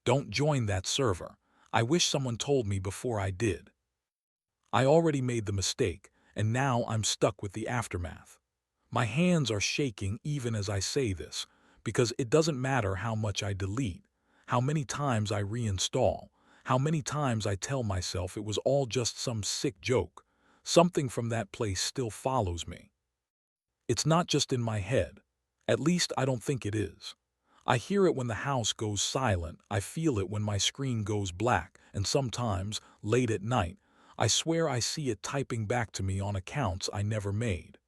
Don't join that server. I wish someone told me before I did. I already made the mistake, and now I'm stuck with the aftermath. My hands are shaking even as I say this, because it doesn't matter how much I delete, how many times I reinstall, how many times I tell myself it was all just some sick joke. Something from that place still follows me. It's not just in my head. At least I don't think it is. I hear it when the house goes silent, I feel it when my screen goes black, and sometimes, late at night, I swear I see it typing back to me on accounts I never made.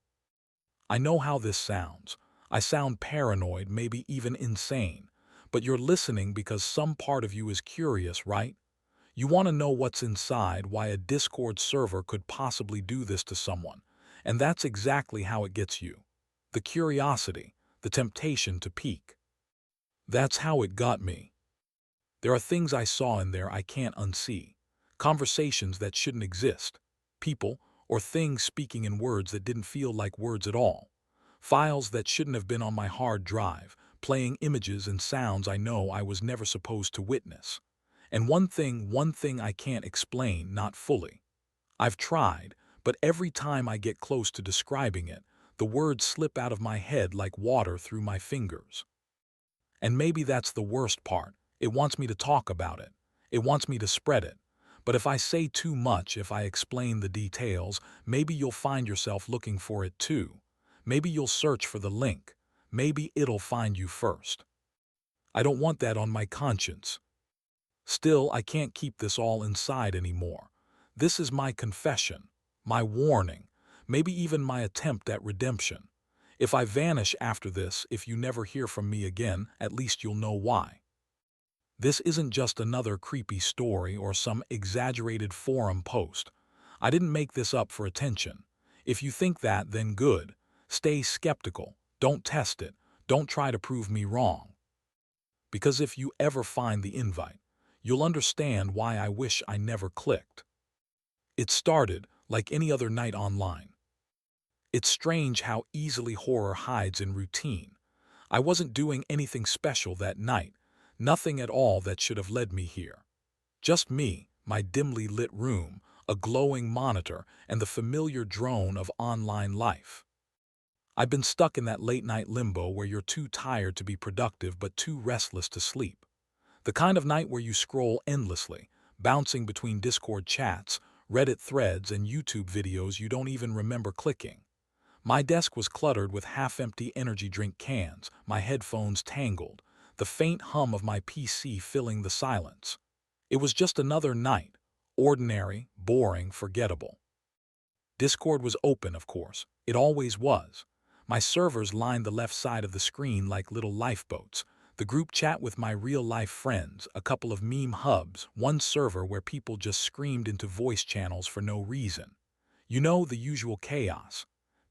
I know how this sounds. I sound paranoid, maybe even insane. But you're listening because some part of you is curious, right? You want to know what's inside, why a Discord server could possibly do this to someone. And that's exactly how it gets you. The curiosity, the temptation to peek. That's how it got me. There are things I saw in there I can't unsee. Conversations that shouldn't exist. People or things speaking in words that didn't feel like words at all. Files that shouldn't have been on my hard drive, playing images and sounds I know I was never supposed to witness. And one thing I can't explain, not fully. I've tried, but every time I get close to describing it, the words slip out of my head like water through my fingers. And maybe that's the worst part. It wants me to talk about it. It wants me to spread it. But if I say too much, if I explain the details, maybe you'll find yourself looking for it too. Maybe you'll search for the link. Maybe it'll find you first. I don't want that on my conscience. Still, I can't keep this all inside anymore. This is my confession, my warning, maybe even my attempt at redemption. If I vanish after this, if you never hear from me again, at least you'll know why. This isn't just another creepy story or some exaggerated forum post. I didn't make this up for attention. If you think that, then good. Stay skeptical. Don't test it. Don't try to prove me wrong. Because if you ever find the invite, you'll understand why I wish I never clicked. It started like any other night online. It's strange how easily horror hides in routine. I wasn't doing anything special that night, nothing at all that should have led me here. Just me, my dimly lit room, a glowing monitor, and the familiar drone of online life. I've been stuck in that late-night limbo where you're too tired to be productive but too restless to sleep. The kind of night where you scroll endlessly, bouncing between Discord chats, Reddit threads, and YouTube videos you don't even remember clicking. My desk was cluttered with half-empty energy drink cans, my headphones tangled, the faint hum of my PC filling the silence. It was just another night, ordinary, boring, forgettable. Discord was open, of course. It always was. My servers lined the left side of the screen like little lifeboats. The group chat with my real-life friends, a couple of meme hubs, one server where people just screamed into voice channels for no reason. You know, the usual chaos.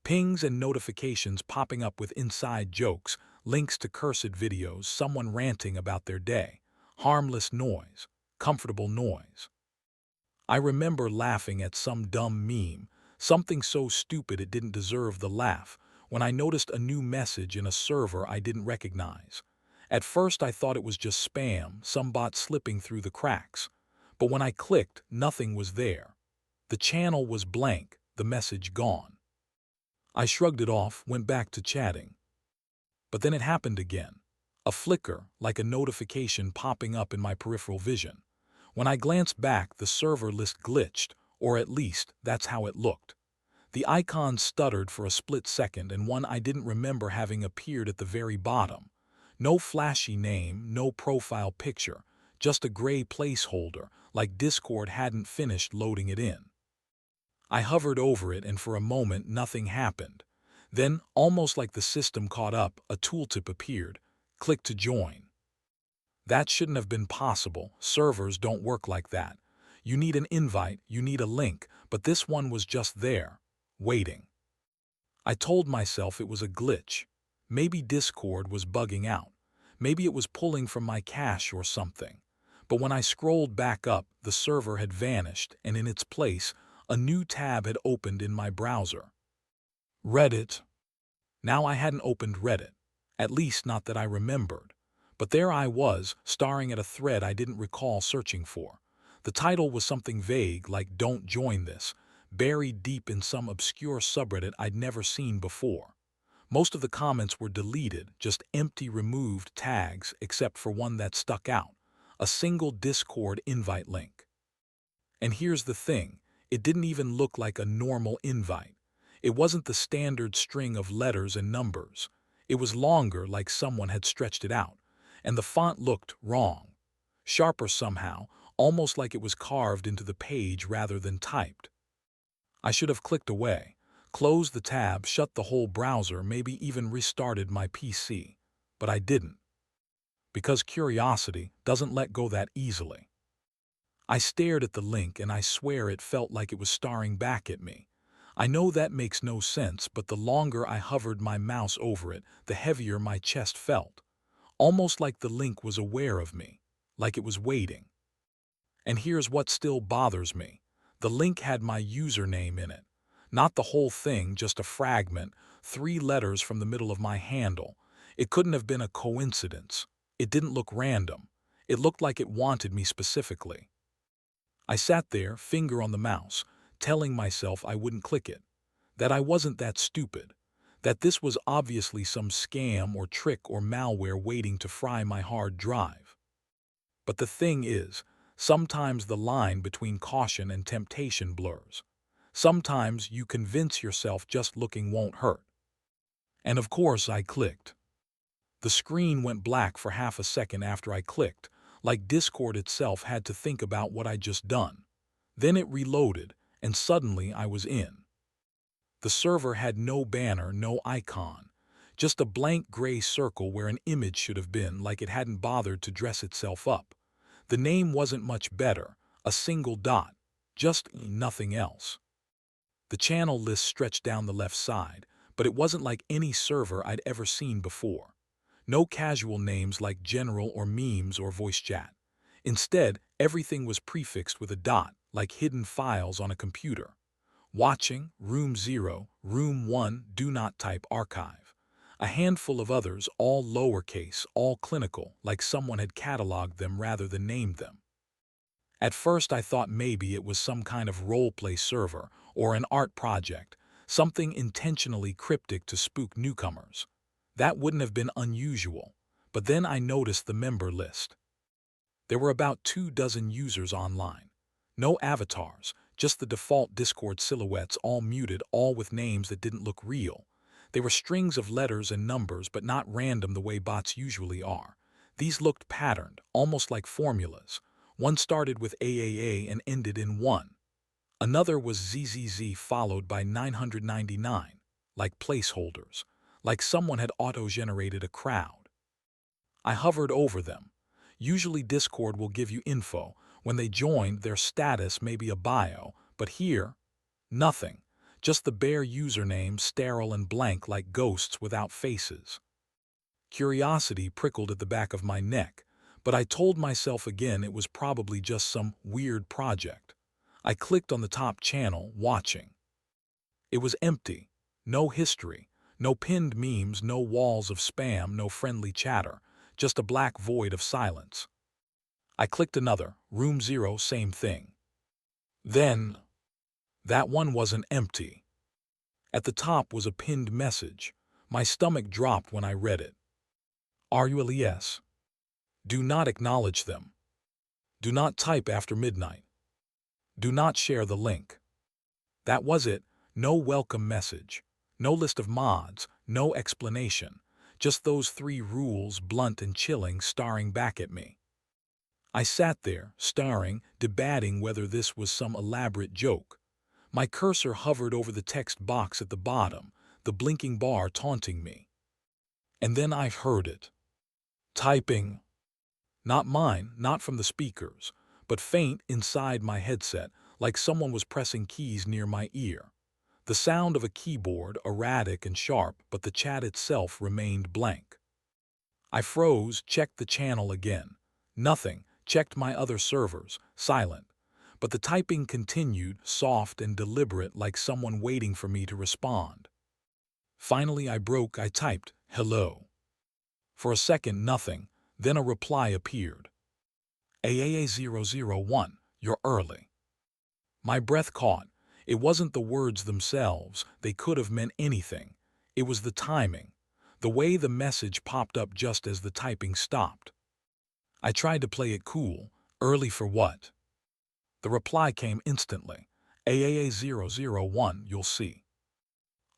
Pings and notifications popping up with inside jokes, links to cursed videos, someone ranting about their day. Harmless noise. Comfortable noise. I remember laughing at some dumb meme, something so stupid it didn't deserve the laugh, when I noticed a new message in a server I didn't recognize. At first I thought it was just spam, some bot slipping through the cracks. But when I clicked, nothing was there. The channel was blank, the message gone. I shrugged it off, went back to chatting. But then it happened again. A flicker, like a notification popping up in my peripheral vision. When I glanced back, the server list glitched, or at least, that's how it looked. The icon stuttered for a split second, and one I didn't remember having appeared at the very bottom. No flashy name, no profile picture, just a gray placeholder, like Discord hadn't finished loading it in. I hovered over it, and for a moment nothing happened. Then, almost like the system caught up, a tooltip appeared. Click to join. That shouldn't have been possible. Servers don't work like that. You need an invite, you need a link, but this one was just there, waiting. I told myself it was a glitch. Maybe Discord was bugging out. Maybe it was pulling from my cache or something. But when I scrolled back up, the server had vanished, and in its place, a new tab had opened in my browser. Reddit. Now I hadn't opened Reddit. At least not that I remembered. But there I was, staring at a thread I didn't recall searching for. The title was something vague like "Don't Join This," buried deep in some obscure subreddit I'd never seen before. Most of the comments were deleted, just empty removed tags except for one that stuck out, a single Discord invite link. And here's the thing, it didn't even look like a normal invite. It wasn't the standard string of letters and numbers. It was longer, like someone had stretched it out, and the font looked wrong. Sharper somehow, almost like it was carved into the page rather than typed. I should have clicked away, closed the tab, shut the whole browser, maybe even restarted my PC. But I didn't. Because curiosity doesn't let go that easily. I stared at the link and I swear it felt like it was staring back at me. I know that makes no sense, but the longer I hovered my mouse over it, the heavier my chest felt. Almost like the link was aware of me, like it was waiting. And here's what still bothers me. The link had my username in it. Not the whole thing, just a fragment, 3 letters from the middle of my handle. It couldn't have been a coincidence. It didn't look random. It looked like it wanted me specifically. I sat there, finger on the mouse, telling myself I wouldn't click it, that I wasn't that stupid, that this was obviously some scam or trick or malware waiting to fry my hard drive. But the thing is, sometimes the line between caution and temptation blurs. Sometimes you convince yourself just looking won't hurt. And of course I clicked. The screen went black for half a second after I clicked, like Discord itself had to think about what I'd just done. Then it reloaded, and suddenly I was in. The server had no banner, no icon, just a blank gray circle where an image should have been, like it hadn't bothered to dress itself up. The name wasn't much better, a single dot, just nothing else. The channel list stretched down the left side, but it wasn't like any server I'd ever seen before. No casual names like general or memes or voice chat. Instead, everything was prefixed with a dot, like hidden files on a computer. Watching, Room 0, Room 1, Do Not Type Archive. A handful of others, all lowercase, all clinical, like someone had cataloged them rather than named them. At first I thought maybe it was some kind of roleplay server or an art project, something intentionally cryptic to spook newcomers. That wouldn't have been unusual, but then I noticed the member list. There were about 24 users online. No avatars, just the default Discord silhouettes, all muted, all with names that didn't look real. They were strings of letters and numbers, but not random the way bots usually are. These looked patterned, almost like formulas. One started with AAA and ended in 1. Another was ZZZ followed by 999, like placeholders, like someone had auto-generated a crowd. I hovered over them. Usually Discord will give you info. When they joined, their status may be a bio, but here, nothing. Just the bare username, sterile and blank like ghosts without faces. Curiosity prickled at the back of my neck, but I told myself again it was probably just some weird project. I clicked on the top channel, watching. It was empty. No history. No pinned memes, no walls of spam, no friendly chatter. Just a black void of silence. I clicked another, Room 0, same thing. Then, that one wasn't empty. At the top was a pinned message. My stomach dropped when I read it. RULES. Do not acknowledge them. Do not type after midnight. Do not share the link. That was it. No welcome message. No list of mods. No explanation. Just those 3 rules, blunt and chilling, staring back at me. I sat there, staring, debating whether this was some elaborate joke. My cursor hovered over the text box at the bottom, the blinking bar taunting me. And then I heard it. Typing. Not mine, not from the speakers, but faint inside my headset, like someone was pressing keys near my ear. The sound of a keyboard, erratic and sharp, but the chat itself remained blank. I froze, checked the channel again. Nothing. Checked my other servers, silent. But the typing continued, soft and deliberate, like someone waiting for me to respond. Finally I broke. I typed, hello. For a second, nothing. Then a reply appeared. AAA001, you're early. My breath caught. It wasn't the words themselves, they could have meant anything. It was the timing, the way the message popped up just as the typing stopped. I tried to play it cool. Early for what? The reply came instantly. AAA001, you'll see.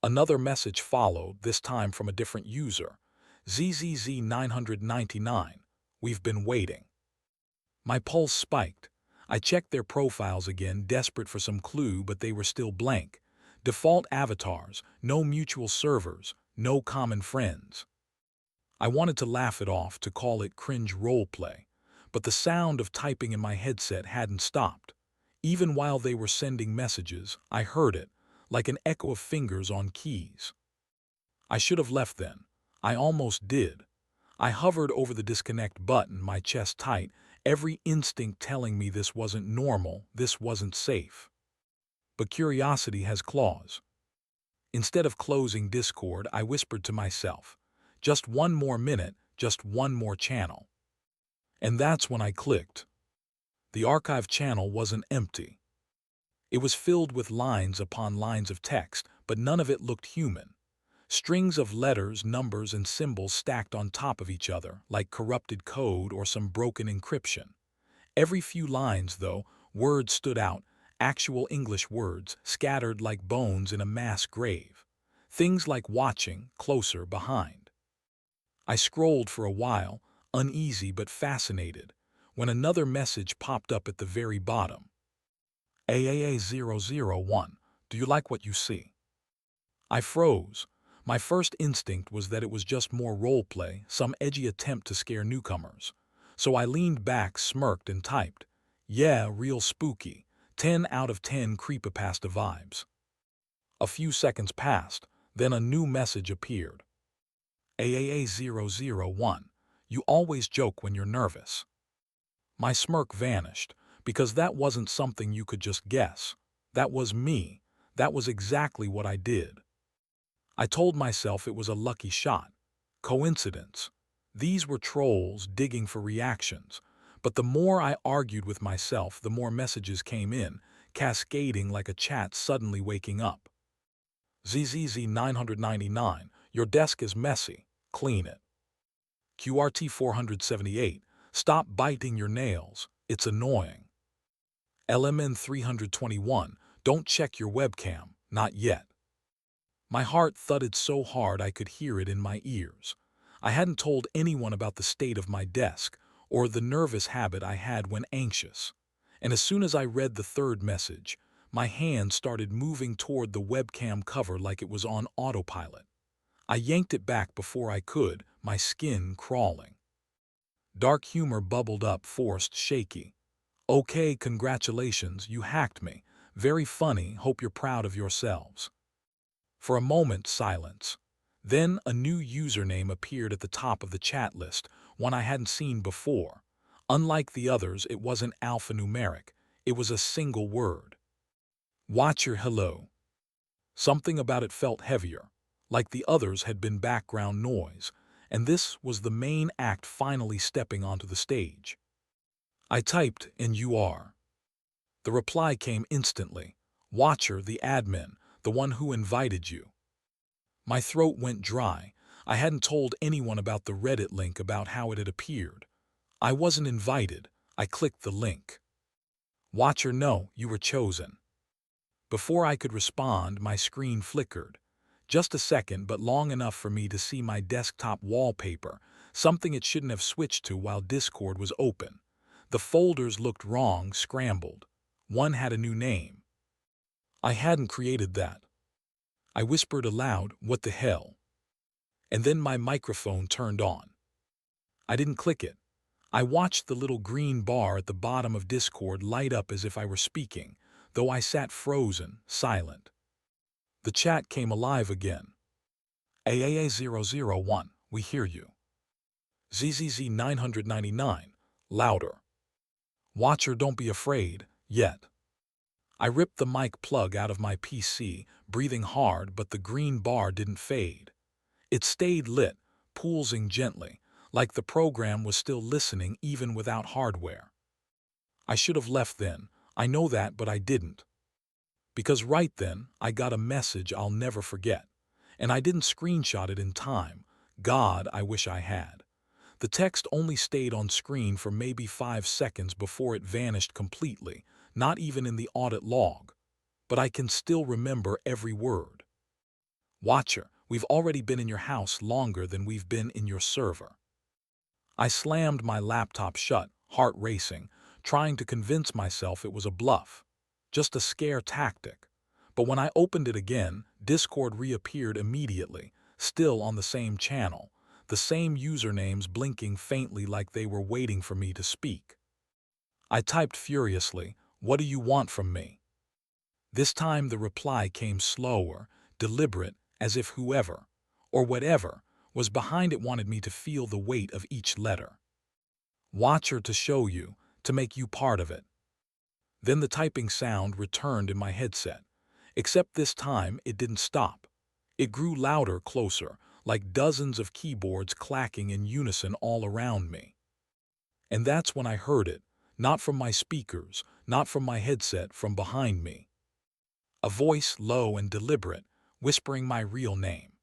Another message followed, this time from a different user. ZZZ999, we've been waiting. My pulse spiked. I checked their profiles again, desperate for some clue, but they were still blank. Default avatars, no mutual servers, no common friends. I wanted to laugh it off, to call it cringe roleplay, but the sound of typing in my headset hadn't stopped. Even while they were sending messages, I heard it, like an echo of fingers on keys. I should have left then. I almost did. I hovered over the disconnect button, my chest tight, every instinct telling me this wasn't normal, this wasn't safe. But curiosity has claws. Instead of closing Discord, I whispered to myself, just one more minute, just one more channel. And that's when I clicked. The archive channel wasn't empty. It was filled with lines upon lines of text, but none of it looked human. Strings of letters, numbers, and symbols stacked on top of each other, like corrupted code or some broken encryption. Every few lines, though, words stood out, actual English words, scattered like bones in a mass grave. Things like watching, closer, behind. I scrolled for a while, uneasy but fascinated, when another message popped up at the very bottom. AAA001, do you like what you see? I froze. My first instinct was that it was just more roleplay, some edgy attempt to scare newcomers. So I leaned back, smirked, and typed, yeah, real spooky, 10 out of 10 creepypasta vibes. A few seconds passed, then a new message appeared. AAA001, you always joke when you're nervous. My smirk vanished, because that wasn't something you could just guess. That was me. That was exactly what I did. I told myself it was a lucky shot. Coincidence. These were trolls digging for reactions. But the more I argued with myself, the more messages came in, cascading like a chat suddenly waking up. ZZZ999, your desk is messy. Clean it. QRT478, stop biting your nails. It's annoying. LMN321, don't check your webcam. Not yet. My heart thudded so hard I could hear it in my ears. I hadn't told anyone about the state of my desk, or the nervous habit I had when anxious. And as soon as I read the third message, my hand started moving toward the webcam cover like it was on autopilot. I yanked it back before I could, my skin crawling. Dark humor bubbled up, forced, shaky. Okay, congratulations, you hacked me. Very funny, hope you're proud of yourselves. For a moment, silence. Then a new username appeared at the top of the chat list, one I hadn't seen before. Unlike the others, it wasn't alphanumeric. It was a single word. Watch your hello. Something about it felt heavier, like the others had been background noise, and this was the main act finally stepping onto the stage. I typed, and you are. The reply came instantly. Watcher, the admin, the one who invited you. My throat went dry. I hadn't told anyone about the Reddit link, about how it had appeared. I wasn't invited. I clicked the link. Watcher, no, you were chosen. Before I could respond, my screen flickered. Just a second, but long enough for me to see my desktop wallpaper, something it shouldn't have switched to while Discord was open. The folders looked wrong, scrambled. One had a new name. I hadn't created that. I whispered aloud, what the hell? And then my microphone turned on. I didn't click it. I watched the little green bar at the bottom of Discord light up as if I were speaking, though I sat frozen, silent. The chat came alive again. AAA001, we hear you. ZZZ999, louder. Watcher, don't be afraid, yet. I ripped the mic plug out of my PC, breathing hard, but the green bar didn't fade. It stayed lit, pulsing gently, like the program was still listening even without hardware. I should have left then, I know that, but I didn't. Because right then, I got a message I'll never forget. And I didn't screenshot it in time. God, I wish I had. The text only stayed on screen for maybe 5 seconds before it vanished completely, not even in the audit log. But I can still remember every word. Watcher, we've already been in your house longer than we've been in your server. I slammed my laptop shut, heart racing, trying to convince myself it was a bluff, just a scare tactic. But when I opened it again, Discord reappeared immediately, still on the same channel, the same usernames blinking faintly like they were waiting for me to speak. I typed furiously, "What do you want from me?" This time the reply came slower, deliberate, as if whoever, or whatever, was behind it wanted me to feel the weight of each letter. Watcher to show you, to make you part of it. Then the typing sound returned in my headset, except this time it didn't stop. It grew louder, closer, like dozens of keyboards clacking in unison all around me. And that's when I heard it, not from my speakers, not from my headset, from behind me. A voice, low and deliberate, whispering my real name.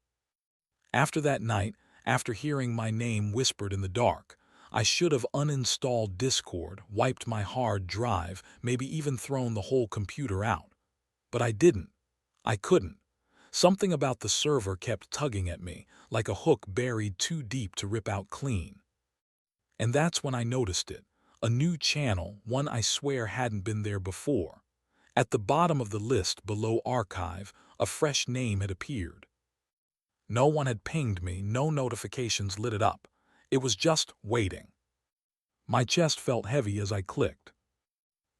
After that night, after hearing my name whispered in the dark, I should have uninstalled Discord, wiped my hard drive, maybe even thrown the whole computer out. But I didn't. I couldn't. Something about the server kept tugging at me, like a hook buried too deep to rip out clean. And that's when I noticed it. A new channel, one I swear hadn't been there before. At the bottom of the list below archive, a fresh name had appeared. No one had pinged me, no notifications lit it up. It was just waiting. My chest felt heavy as I clicked.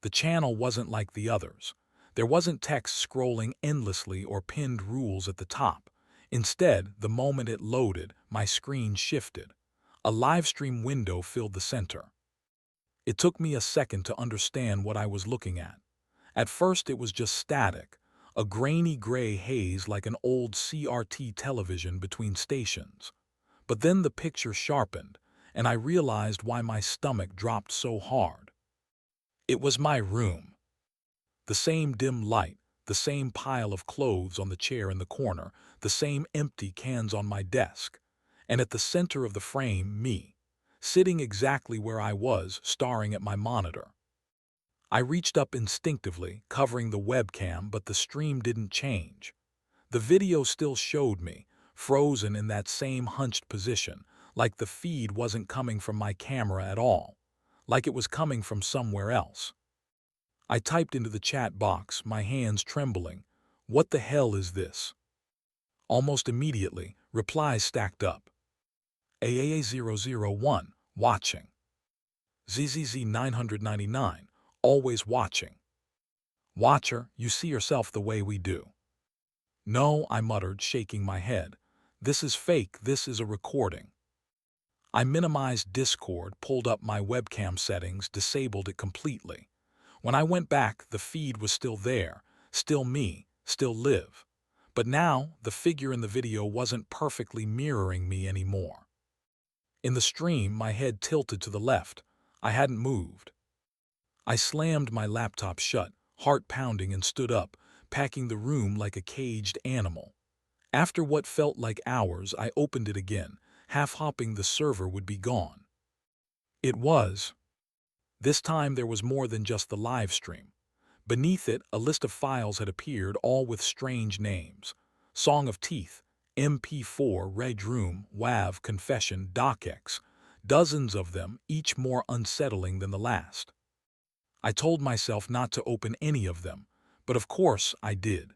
The channel wasn't like the others. There wasn't text scrolling endlessly or pinned rules at the top. Instead, the moment it loaded, my screen shifted. A livestream window filled the center. It took me a second to understand what I was looking at. At first it was just static, a grainy gray haze like an old CRT television between stations. But then the picture sharpened, and I realized why my stomach dropped so hard. It was my room. The same dim light, the same pile of clothes on the chair in the corner, the same empty cans on my desk. And at the center of the frame, me, sitting exactly where I was, staring at my monitor. I reached up instinctively, covering the webcam, but the stream didn't change. The video still showed me, frozen in that same hunched position, like the feed wasn't coming from my camera at all, like it was coming from somewhere else. I typed into the chat box, my hands trembling, "What the hell is this?" Almost immediately, replies stacked up. AAA001, watching. ZZZ 999, always watching. Watcher, you see yourself the way we do. No, I muttered, shaking my head. This is fake, this is a recording. I minimized Discord, pulled up my webcam settings, disabled it completely. When I went back, the feed was still there, still me, still live. But now, the figure in the video wasn't perfectly mirroring me anymore. In the stream, my head tilted to the left. I hadn't moved. I slammed my laptop shut, heart pounding, and stood up, packing the room like a caged animal. After what felt like hours, I opened it again, half hoping the server would be gone. It was. This time there was more than just the live stream. Beneath it, a list of files had appeared, all with strange names. Song of Teeth, MP4, Red Room, WAV, Confession, DocX. Dozens of them, each more unsettling than the last. I told myself not to open any of them, but of course I did.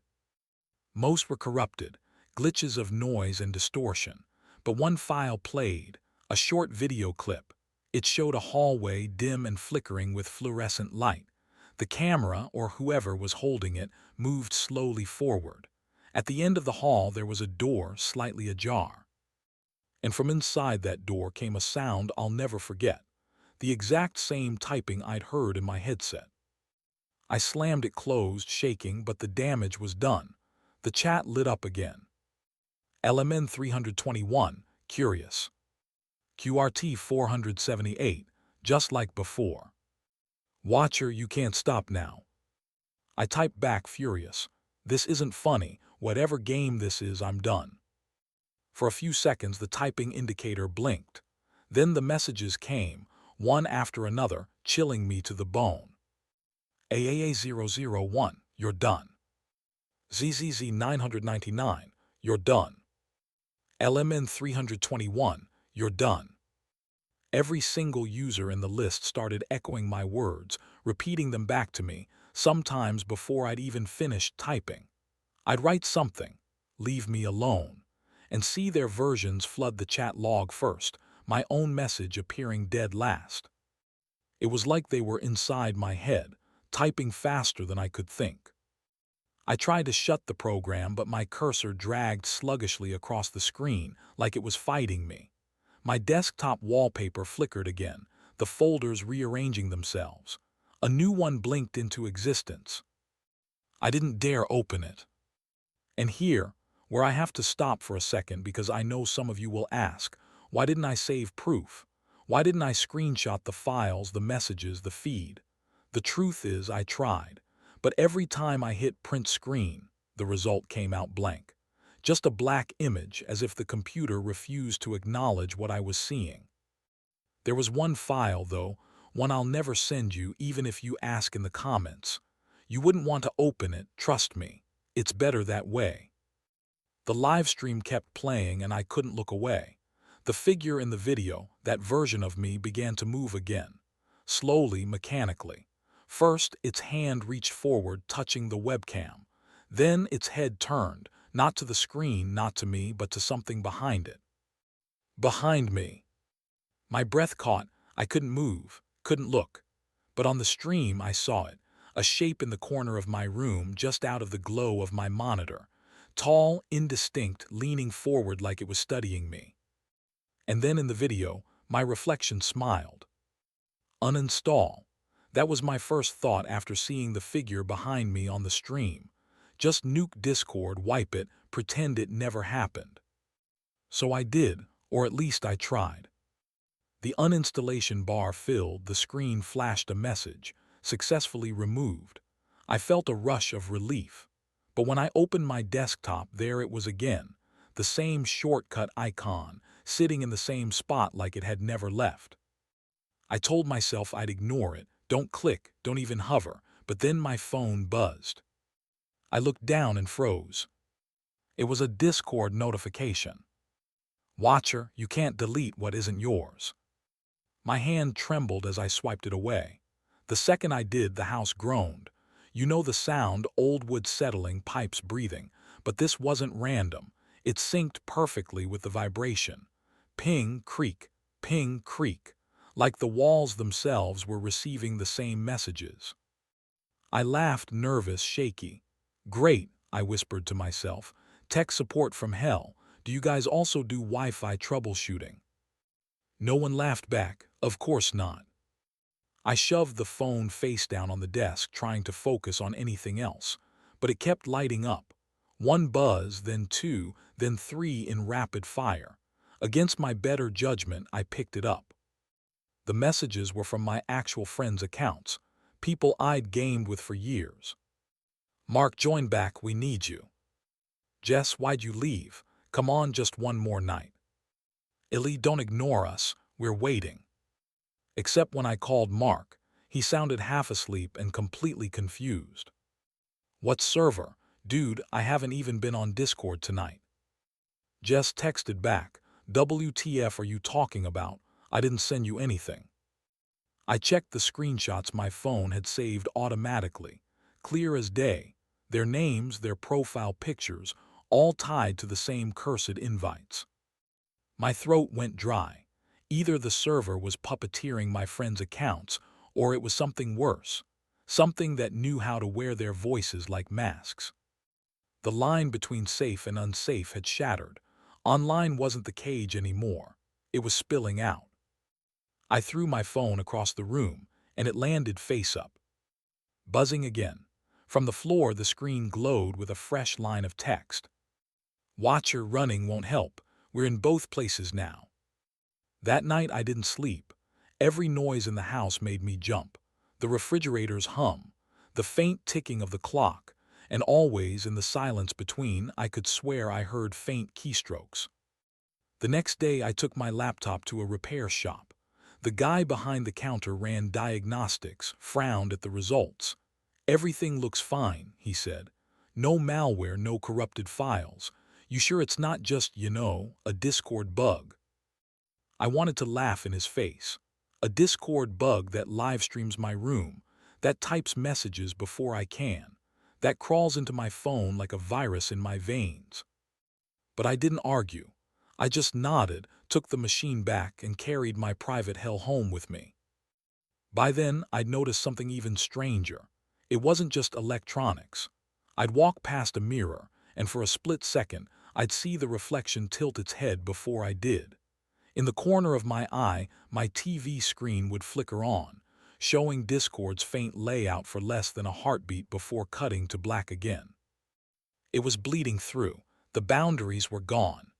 Most were corrupted, glitches of noise and distortion, but one file played, a short video clip. It showed a hallway dim and flickering with fluorescent light. The camera, or whoever was holding it, moved slowly forward. At the end of the hall there was a door slightly ajar. And from inside that door came a sound I'll never forget, the exact same typing I'd heard in my headset. I slammed it closed, shaking, but the damage was done. The chat lit up again. LMN 321, curious. QRT 478, just like before. Watcher, you can't stop now. I typed back furious. This isn't funny. Whatever game this is, I'm done. For a few seconds, the typing indicator blinked. Then the messages came, one after another, chilling me to the bone. AAA001, you're done. ZZZ 999, you're done. LMN 321, you're done. Every single user in the list started echoing my words, repeating them back to me, sometimes before I'd even finished typing. I'd write something, leave me alone, and see their versions flood the chat log first, my own message appearing dead last. It was like they were inside my head, typing faster than I could think. I tried to shut the program, but my cursor dragged sluggishly across the screen like it was fighting me. My desktop wallpaper flickered again, the folders rearranging themselves. A new one blinked into existence. I didn't dare open it. And here, where I have to stop for a second because I know some of you will ask, why didn't I save proof? Why didn't I screenshot the files, the messages, the feed? The truth is, I tried. But every time I hit print screen, the result came out blank. Just a black image, as if the computer refused to acknowledge what I was seeing. There was one file, though, one I'll never send you even if you ask in the comments. You wouldn't want to open it, trust me. It's better that way. The live stream kept playing and I couldn't look away. The figure in the video, that version of me, began to move again. Slowly, mechanically. First, its hand reached forward, touching the webcam. Then its head turned, not to the screen, not to me, but to something behind it. Behind me. My breath caught. I couldn't move, couldn't look. But on the stream I saw it, a shape in the corner of my room just out of the glow of my monitor. Tall, indistinct, leaning forward like it was studying me. And then in the video, my reflection smiled. Uninstall. That was my first thought after seeing the figure behind me on the stream. Just nuke Discord, wipe it, pretend it never happened. So I did, or at least I tried. The uninstallation bar filled, the screen flashed a message, successfully removed. I felt a rush of relief. But when I opened my desktop, there it was again, the same shortcut icon, sitting in the same spot like it had never left. I told myself I'd ignore it, don't click, don't even hover, but then my phone buzzed. I looked down and froze. It was a Discord notification. Watcher, you can't delete what isn't yours. My hand trembled as I swiped it away. The second I did, the house groaned. You know the sound, old wood settling, pipes breathing, but this wasn't random. It synced perfectly with the vibration. Ping, creak, like the walls themselves were receiving the same messages. I laughed, nervous, shaky. Great, I whispered to myself. Tech support from hell. Do you guys also do Wi-Fi troubleshooting? No one laughed back. Of course not. I shoved the phone face down on the desk, trying to focus on anything else, but it kept lighting up. One buzz, then two, then three in rapid fire. Against my better judgment, I picked it up. The messages were from my actual friends' accounts, people I'd gamed with for years. Mark, join back, we need you. Jess, why'd you leave? Come on, just one more night. Illy, don't ignore us, we're waiting. Except when I called Mark, he sounded half asleep and completely confused. What server? Dude, I haven't even been on Discord tonight. Jess texted back, WTF are you talking about? I didn't send you anything. I checked the screenshots my phone had saved automatically, clear as day, their names, their profile pictures, all tied to the same cursed invites. My throat went dry. Either the server was puppeteering my friends' accounts, or it was something worse, something that knew how to wear their voices like masks. The line between safe and unsafe had shattered. Online wasn't the cage anymore. It was spilling out. I threw my phone across the room, and it landed face up. Buzzing again. From the floor, the screen glowed with a fresh line of text. Watcher, running won't help. We're in both places now. That night I didn't sleep. Every noise in the house made me jump. The refrigerator's hum, the faint ticking of the clock, and always in the silence between I could swear I heard faint keystrokes. The next day I took my laptop to a repair shop. The guy behind the counter ran diagnostics, frowned at the results. "Everything looks fine," he said. "No malware, no corrupted files. You sure it's not just, a Discord bug?" I wanted to laugh in his face. A Discord bug that live streams my room, that types messages before I can, that crawls into my phone like a virus in my veins. But I didn't argue. I just nodded, took the machine back, and carried my private hell home with me. By then, I'd noticed something even stranger. It wasn't just electronics. I'd walk past a mirror, and for a split second, I'd see the reflection tilt its head before I did. In the corner of my eye, my TV screen would flicker on, showing Discord's faint layout for less than a heartbeat before cutting to black again. It was bleeding through. The boundaries were gone.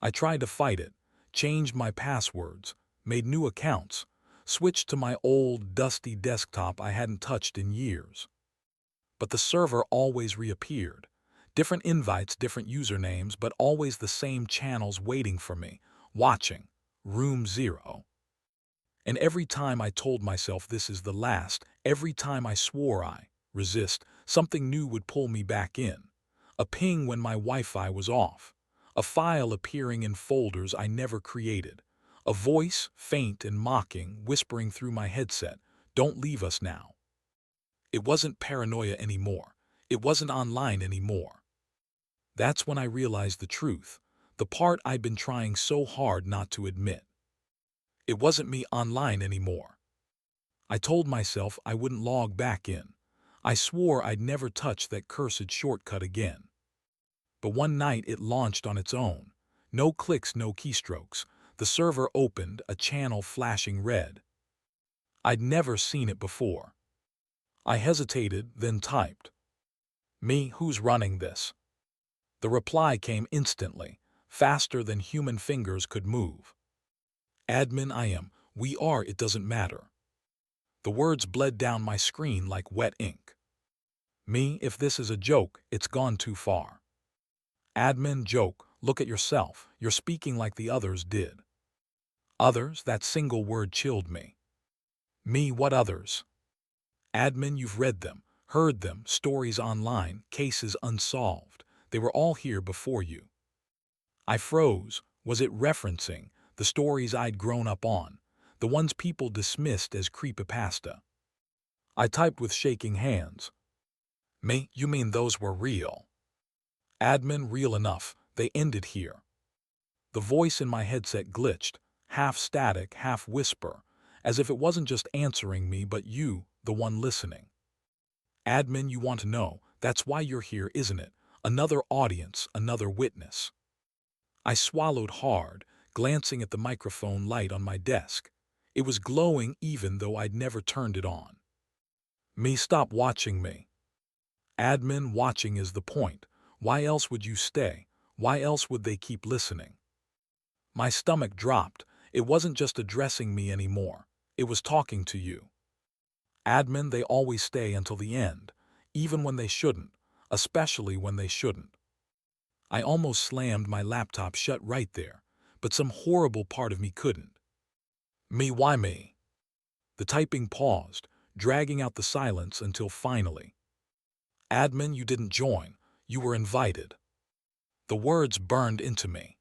I tried to fight it, changed my passwords, made new accounts, switched to my old, dusty desktop I hadn't touched in years. But the server always reappeared. Different invites, different usernames, but always the same channels waiting for me, watching, room 0. And every time I told myself this is the last, every time I swore I resist, something new would pull me back in. A ping when my Wi-Fi was off. A file appearing in folders I never created. A voice, faint and mocking, whispering through my headset, "Don't leave us now." It wasn't paranoia anymore. It wasn't online anymore. That's when I realized the truth, the part I'd been trying so hard not to admit. It wasn't me online anymore. I told myself I wouldn't log back in. I swore I'd never touch that cursed shortcut again. But one night it launched on its own. No clicks, no keystrokes. The server opened, a channel flashing red. I'd never seen it before. I hesitated, then typed, "Me, who's running this?" The reply came instantly, faster than human fingers could move. "Admin, I am. We are, it doesn't matter." The words bled down my screen like wet ink. "Me, if this is a joke, it's gone too far." "Admin, joke, look at yourself. You're speaking like the others did." "Others?" That single word chilled me. "Me, what others?" "Admin, you've read them, heard them, stories online, cases unsolved. They were all here before you." I froze. Was it referencing the stories I'd grown up on, the ones people dismissed as creepypasta? I typed with shaking hands. "Me, you mean those were real?" "Admin, real enough. They ended here." The voice in my headset glitched, half static, half whisper, as if it wasn't just answering me but you, the one listening. "Admin, you want to know. That's why you're here, isn't it? Another audience, another witness." I swallowed hard, glancing at the microphone light on my desk. It was glowing even though I'd never turned it on. "Me, stop watching me." "Admin, watching is the point. Why else would you stay? Why else would they keep listening?" My stomach dropped. It wasn't just addressing me anymore. It was talking to you. "Admin, they always stay until the end, even when they shouldn't, especially when they shouldn't." I almost slammed my laptop shut right there, but some horrible part of me couldn't. "Me, why me?" The typing paused, dragging out the silence until finally, "Admin, you didn't join. You were invited." The words burned into me.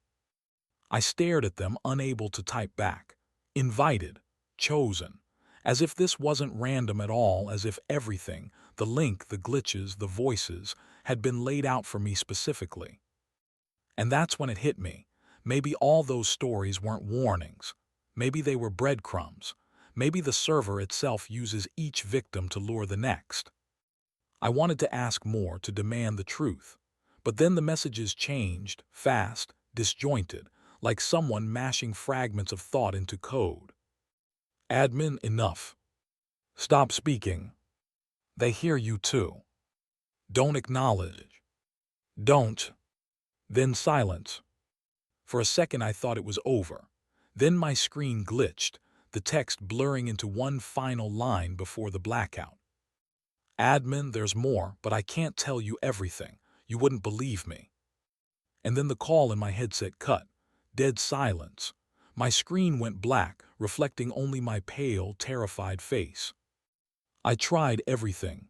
I stared at them, unable to type back. Invited, chosen, as if this wasn't random at all, as if everything, the link, the glitches, the voices, had been laid out for me specifically. And that's when it hit me. Maybe all those stories weren't warnings. Maybe they were breadcrumbs. Maybe the server itself uses each victim to lure the next. I wanted to ask more, to demand the truth. But then the messages changed, fast, disjointed, like someone mashing fragments of thought into code. "Admin, enough. Stop speaking. They hear you too. Don't acknowledge. Don't." Then silence. For a second I thought it was over. Then my screen glitched, the text blurring into one final line before the blackout. Admin, there's more, but I can't tell you everything. You wouldn't believe me. And then the call in my headset cut. Dead silence. My screen went black, reflecting only my pale, terrified face. I tried everything.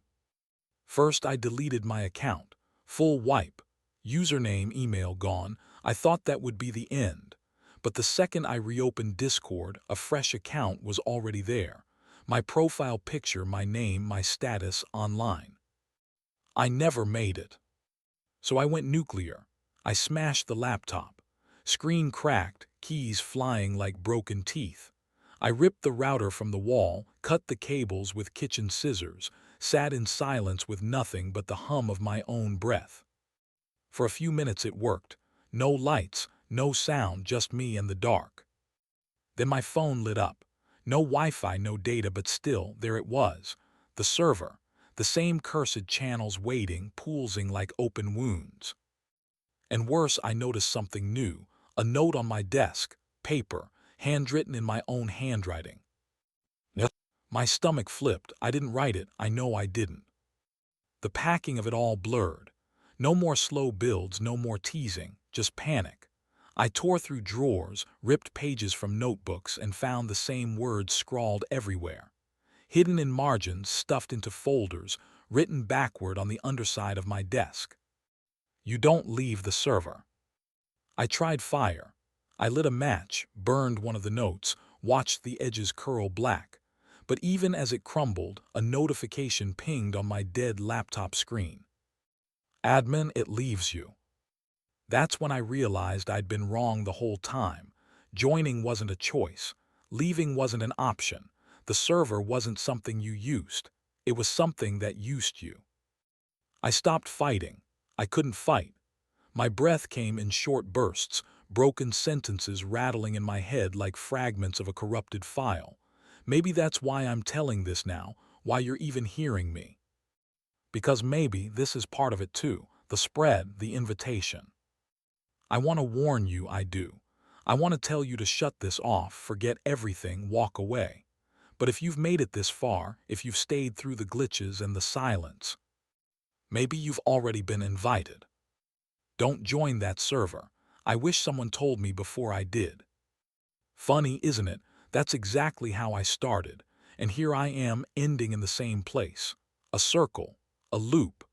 First, I deleted my account. Full wipe. Username, email gone. I thought that would be the end. But the second I reopened Discord, a fresh account was already there. My profile picture, my name, my status online. I never made it. So I went nuclear. I smashed the laptop. Screen cracked, keys flying like broken teeth. I ripped the router from the wall, cut the cables with kitchen scissors, sat in silence with nothing but the hum of my own breath. For a few minutes it worked. No lights, no sound, just me and the dark. Then my phone lit up. No Wi-Fi, no data, but still, there it was. The server. The same cursed channels waiting, pulsing like open wounds. And worse, I noticed something new. A note on my desk. Paper. Handwritten in my own handwriting. Yep. My stomach flipped. I didn't write it. I know I didn't. The packing of it all blurred. No more slow builds, no more teasing, just panic. I tore through drawers, ripped pages from notebooks, and found the same words scrawled everywhere. Hidden in margins, stuffed into folders, written backward on the underside of my desk. You don't leave the server. I tried fire. I lit a match, burned one of the notes, watched the edges curl black. But even as it crumbled, a notification pinged on my dead laptop screen. Admin, it leaves you. That's when I realized I'd been wrong the whole time. Joining wasn't a choice. Leaving wasn't an option. The server wasn't something you used. It was something that used you. I stopped fighting. I couldn't fight. My breath came in short bursts, broken sentences rattling in my head like fragments of a corrupted file. Maybe that's why I'm telling this now, why you're even hearing me. Because maybe this is part of it too, the spread, the invitation. I want to warn you, I do. I want to tell you to shut this off, forget everything, walk away. But if you've made it this far, if you've stayed through the glitches and the silence, maybe you've already been invited. Don't join that server. I wish someone told me before I did. Funny, isn't it? That's exactly how I started. And here I am, ending in the same place. A circle. A loop.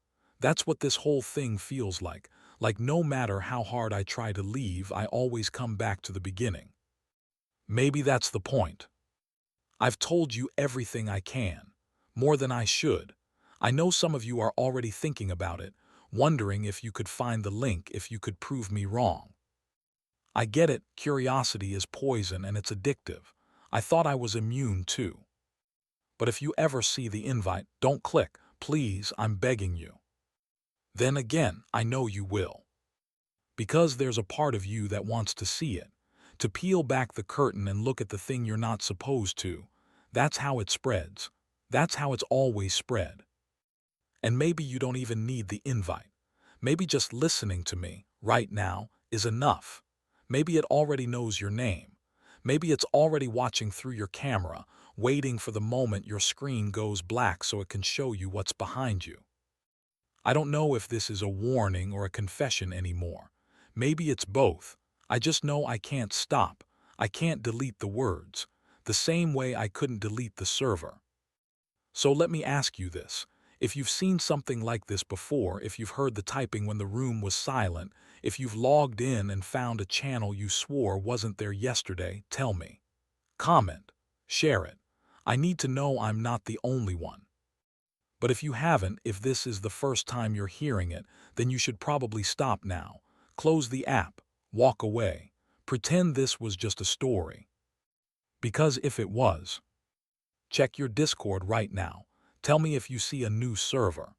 That's what this whole thing feels like. Like no matter how hard I try to leave, I always come back to the beginning. Maybe that's the point. I've told you everything I can. More than I should. I know some of you are already thinking about it, wondering if you could find the link, if you could prove me wrong. I get it, curiosity is poison and it's addictive. I thought I was immune too. But if you ever see the invite, don't click. Please, I'm begging you. Then again, I know you will. Because there's a part of you that wants to see it, to peel back the curtain and look at the thing you're not supposed to. That's how it spreads. That's how it's always spread. And maybe you don't even need the invite. Maybe just listening to me, right now, is enough. Maybe it already knows your name. Maybe it's already watching through your camera, waiting for the moment your screen goes black so it can show you what's behind you. I don't know if this is a warning or a confession anymore. Maybe it's both. I just know I can't stop. I can't delete the words, the same way I couldn't delete the server. So let me ask you this. If you've seen something like this before, if you've heard the typing when the room was silent, if you've logged in and found a channel you swore wasn't there yesterday, tell me. Comment. Share it. I need to know I'm not the only one. But if you haven't, if this is the first time you're hearing it, then you should probably stop now. Close the app. Walk away. Pretend this was just a story. Because if it was, check your Discord right now. Tell me if you see a new server.